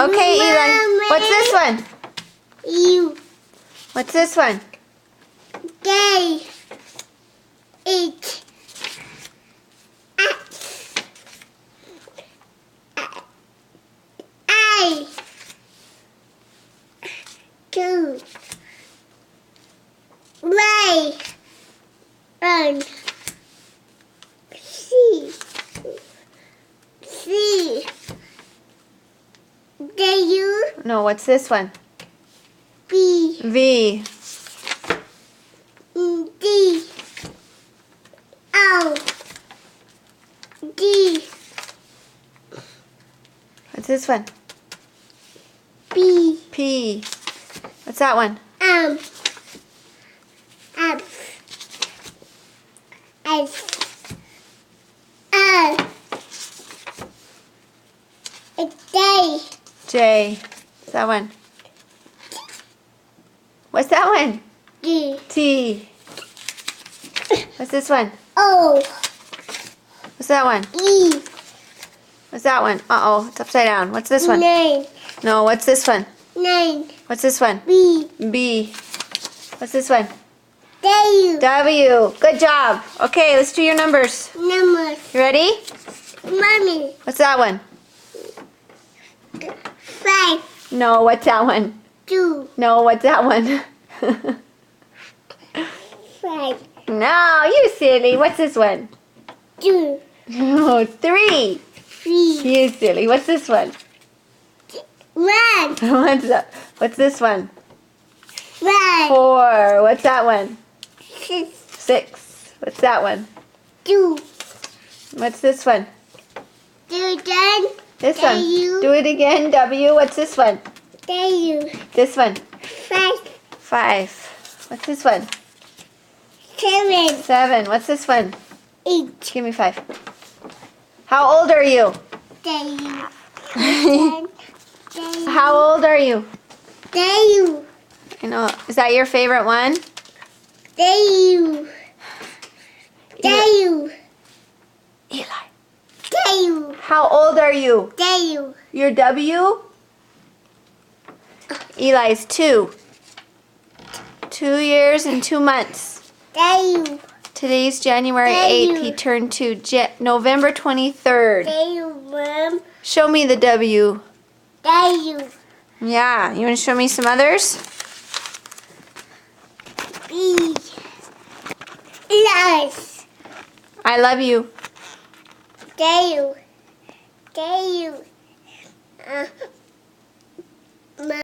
Okay, Eli. What's this one? You. What's this one? Day. Eat. I. Two. Way. Run. C. C. U. No, what's this one? B. V. D. O. D. What's this one? B. P. What's that one? F. S. O. A day. J. What's that one? What's that one? D. T. What's this one? O. What's that one? E. What's that one? Uh-oh, it's upside down. What's this one? 9. No, what's this one? 9. What's this one? B. B. What's this one? W. W. Good job. Okay, let's do your numbers. Numbers. You ready? Mommy. What's that one? 5. No, what's that one? 2. No, what's that one? 5. No, you silly. What's this one? 2. No, 3. 3. You silly. What's this one? 1. What's this one? 5. 4. What's that one? 6. 6. What's that one? 2. What's this one? 2. Then. This one. W. Do it again. W. What's this one? W. This one. 5. 5. What's this one? 7. 7. What's this one? 8. Give me 5. How old are you? W. 10. How old are you? W. I know. Is that your favorite one? W. W. Eli. W. How old are you? W. You're W? Eli's 2. 2 years and 2 months. W. Today's January 8th. He turned 2. November 23rd. W. Mom. Show me the W. W. Yeah. You want to show me some others? B. Plus. I love you. W. W.